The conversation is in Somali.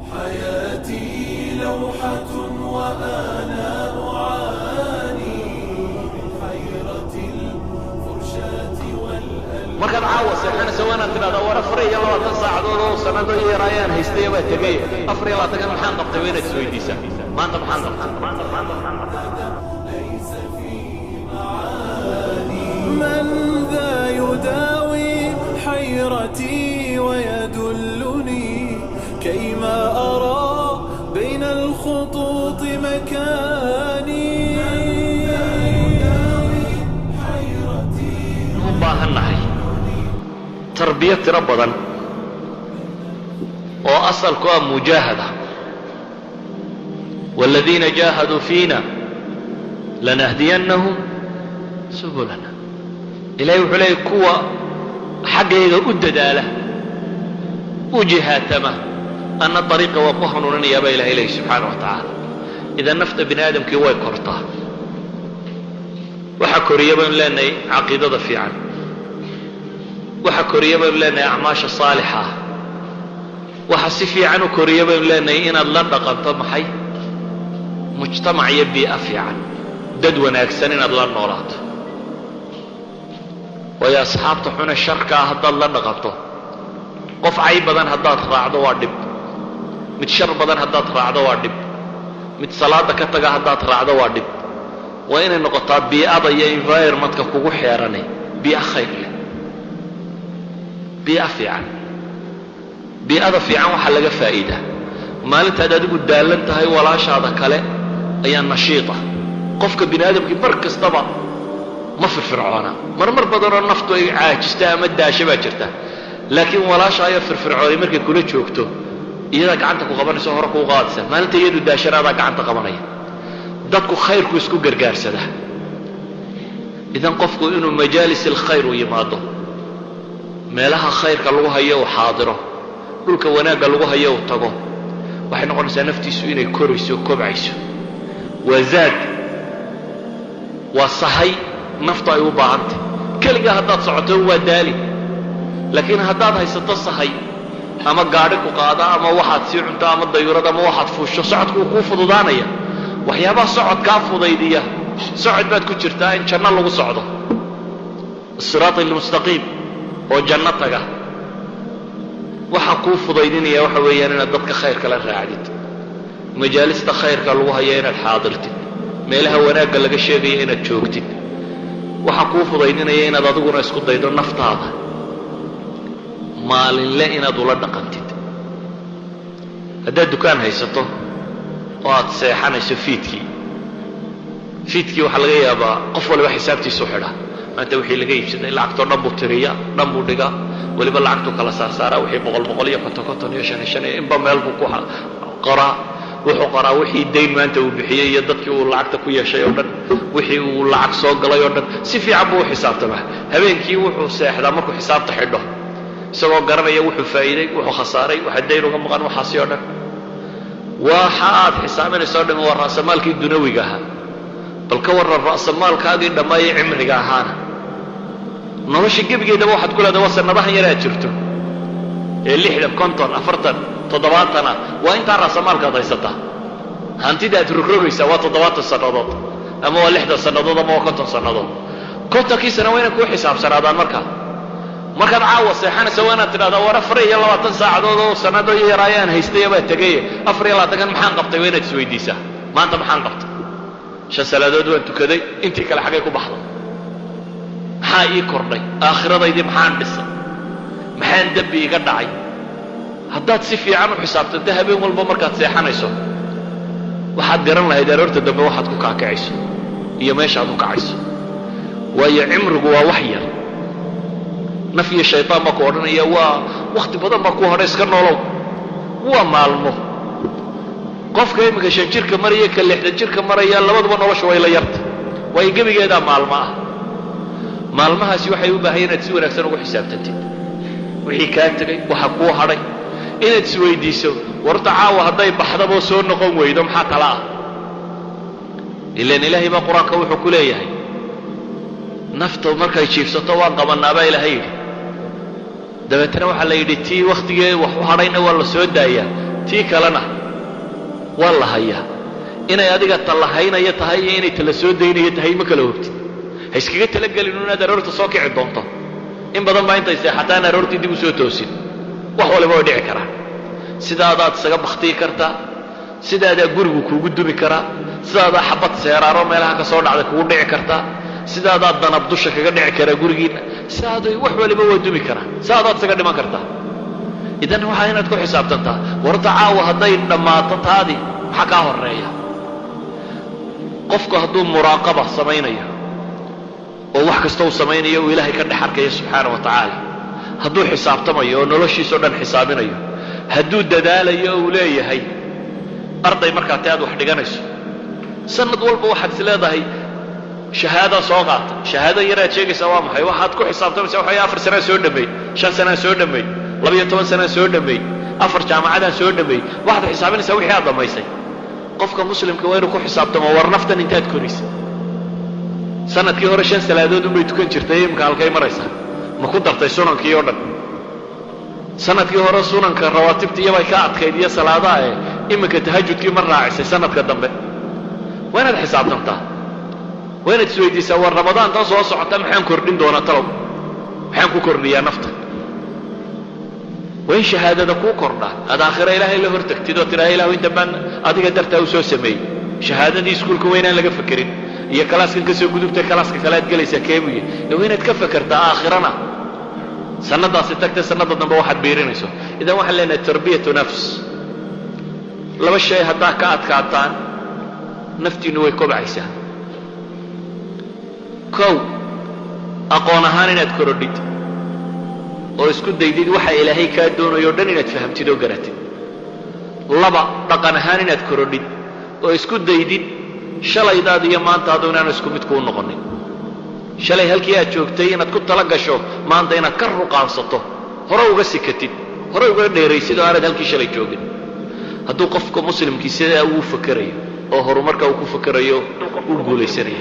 حياتي لوحة وأنا أعاني من حيرة الفرشاة والألوان. markaad caawa seexanayso waa inaad tidhahdaa war 24 saacadood oo sanado iyo raayaan haystay waa tegay 24 maxaan qabtay waa inaad isweydiisaa maanta maxaan qabtay. ليس في معاني من ذا يداوي حيرتي ويدلني كيما أرى بين الخطوط مكاني. u baahannahay tarbiya tiro badan oo asalku ah mujaahada والذين جاهدوا فينا لنهدينهم سبلنا إلهي وحلي كوا حقيقة أددالة وجهاتما أن الطريق وقهن يا بيله إليه سبحانه وتعالى. إذا نفت بني آدم كي كرطه وحكوريا بين لنا عقيدة في عن وحكوريا بين لنا أعماش صالحة وحسفي عنه كوريا بين لنا إن الله قد طمحي مجتمع يبي أفي عن ددونا أكسنين الله النورات ويا أصحاب طحون الشركة هذا الله نغطه قف عيب بدن هذا تراعده وادب متشر بدن هذا تراعده وادب متصلاة كتجا هذا تراعده وادب وين النقطات بيئة يا environment كوجو حيراني بيئة خير له بيئة في عن بيئة في عن وحلقة فائدة ما أنت هذا تقول دالنت هاي ولا شاذا كله أي نشيطة قفك بني آدم كي مركز طبعا ما في فرعونة مرمر بدر النفط عاجز تأمد داشة بجرته لكن ولا شيء في فرعوني مركز كله شوكته إذا قعدت كقبنا سهرك وغادسة ما أنت يدو داشة هذا قعدت قبنيه dadku khayrku isku gargaarsada idan qofku inuu majaalis alkhayr u yimaado meelaha khayrka lagu hayo uu xaadiro dhulka wanaagga lagu hayo uu tago waxay noqonaysaa naftiisu inay korayso kobcayso wazaad wasahay naftu ay u baahantay kaliya haddaad socoto waa daali laakiin haddaad haysato sahay ama gaadhi ku qaada ama waxaad sii cunto ama dayuurad ama waxaad fuusho socodku kuu fududaanaya waxyaabaha socodkaa fudaydiya socod baad ku jirtaa in janno lagu socdo الصراط المستقيم oo janno taga waxa kuu fudaydinaya waxa weeyaan inaad dadka khayrka la raacdid majaalista khayrka lagu hayo inaad xaadirtid meelaha wanaagga laga sheegayo inaad joogtid waxa kuu fudaydinaya inaad adiguna isku daydo naftaada maalinle inaad ula dhaqantid haddaad dukaan haysato oo aad seexanayso fiidkii waxaa laga yaabaa qof waliba xisaabtiisu xidha maanta wixii laga iibsaday lacagtoo dhan buu tiriyaa dhan buu dhigaa weliba lacagtuu kala saarsaaraa wixii boqol iyo konton iyo shan inba meel buu ku qoraa wuxuu qoraa wixii dayn maanta uu bixiyey iyo dadkii uu lacagta ku yeeshay oo dhan wixii uu lacag soo galay oo dhan si fiican buu u xisaabtamaa habeenkii wuxuu seexdaa markuu xisaabta xidho isagoo garanaya wuxuu faa'iiday wuxuu khasaaray waxa dayn uga maqan waxaasi oo dhan waxaad xisaabinayso dhan waa raasamaalkii dunawiga ahaa bal ka waran raasamaalkaagii dhammaayay cimriga ahaana nolosha gebigeedaba waxaad ku leedahay waa sanadahan yar aad jirto ee 60 50 40 70 waa intaa raasamaalkaad haysataa hantida aad rogrogaysaa waa 70 sannadood ama waa 60 sannadood ama waa 50 sannadood kontonkii sano waa inay ku xisaabsanaadaan markaad caawa seexanayso waa inaad tidhahdaa war 24 saacadood oo sanado iyo raayaan haystay baa tagay 24 maxaan qabtay waa inaad isweydiisaa maanta maxaan qabtay 5 salaadood waan tukaday intii kale xagee ku baxday maxaa ii kordhay aakhiradaydii maxaan dhisay maxaan dambi iga dhacay haddaad si fiican u xisaabtanto habeen walba markaad seexanayso waxaad garan lahayd aroorta dambe waxaad ku kaakacayso iyo meeshaad u kacayso waayo cimrigu waa wax yar naf iyo shaytaan baa ku odhanaya waa wakhti badan baa ku hadhay iska noolow waa maalmo qofka imika 5 jirka maraya ka 6 jirka maraya labaduba nolosha way la yarta way gebigeeda maalmo ah maalmahaasi waxay u baahan inaad si wanaagsan ugu xisaabtantid wixii ka tagay waxa ku hadhay inaad is weydiiso warta caawa hadday baxdaba soo noqon weydo maxaa kala ah ilaan ilaahay baa quraanka wuxuu ku leeyahay nafta markay jiifsato waan qabanaaba ilaahay dabeetana waxa la yidhi tii waqtigee wax u hadhayna waa la soo daayaa tii kalena waa la hayaa. inay adiga tallahaynaya tahay iyo inay tala soo daynaya tahay ma kala hogtid. ha iskaga talagelin inaad aroorta soo kici doonto. in badan baa intay seexataan aroortii dib u soo toosin. wax waliba way dhici karaan. sidaadaad isaga baktiyi kartaa, sidaadaa gurigu kuugu dumi karaa, sidaadaa xabad seeraaro meelaha ka soo dhacda kugu dhici kartaa, sidaadaa danab dusha kaga dhici karaa gurigiinna, sidaaday wax waliba waa dumi karaa, sidaadaad isaga dhiman kartaa. idan waxaa inaad ku xisaabtantaa warta caawa hadday dhammaato taadii maxaa kaa horeeya. qofku hadduu muraaqaba samaynayo oo wax kasta uu samaynayo uu ilaahay ka dhex arkayo subxaana wa tacaala, hadduu xisaabtamayo oo noloshiisao dhan xisaabinayo, hadduu dadaalayo oo uu leeyahay arday markaa aad wax dhiganayso sanad walba waxaad is leedahay shahaada soo qaata. shahaada yaraad sheegaysaa waa maxay? waxaad ku xisaabtamaysaa waxa 4 sanaa soo dhameey, 5 sanaa soo dhameey, 12 sanaa soo dhameey, 4 jaamacadaan soo dhameey. waxaad xisaabinaysaa wixii aad dhamaysay. qofka muslimka waa inuu ku xisaabtamo war naftan intaad korisay. sanadkii hore 5 salaadood unbay tukan jirtay, imika halkay maraysaa? ma ku dartay sunankii oo dhan? sanadkii hore sunanka rawaatibta iyabay ka adkayd iyo salaadaha imika tahajudkii ma raacisay sanadka dambe? waa inaad xisaabtantaa. waa inaad isweydiisaa war ramadaan tan soo socota maxaan kordhin doonaa talow? maxaan ku kordhiyaa nafta? waa in shahaadada kuu kordhaa. aad aakhira ilaahay la hor tagtid oo tidhaha ilahu inta baan adiga dartaa u soo sameeyey. shahaadadii iskuulka waa inaan laga fekerin iyo kalaaskan ka soo gudubtay kalaaska kale aad gelaysaa keebuye. waa inaad ka fekertaa aakhirana sanadaasi tagtay sanada dambe waxaad biirinayso. idan waxaan leenahay tarbiyatu nafs. 2 shay haddaa ka adkaataan naftiinnu way kobcaysaa. kow, aqoon ahaan inaad korodhid oo isku daydid waxa ilaahay kaa doonayo o dhan inaad fahamtid oo garatid. 2, dhaqan ahaan inaad korodhid oo isku daydid shalaydaada iyo maantaadu inaanu isku mid kuu noqonin. shalay halkii aad joogtay inaad ku tala gasho maanta inaad ka ruqaansato, hore uga sikatid, hore uga dheeraysid oo aanad halkii shalay joogin. hadduu qofka muslimkii sidaa uu fakerayo oo horumarka uu ku fakerayo uu guulaysanayo.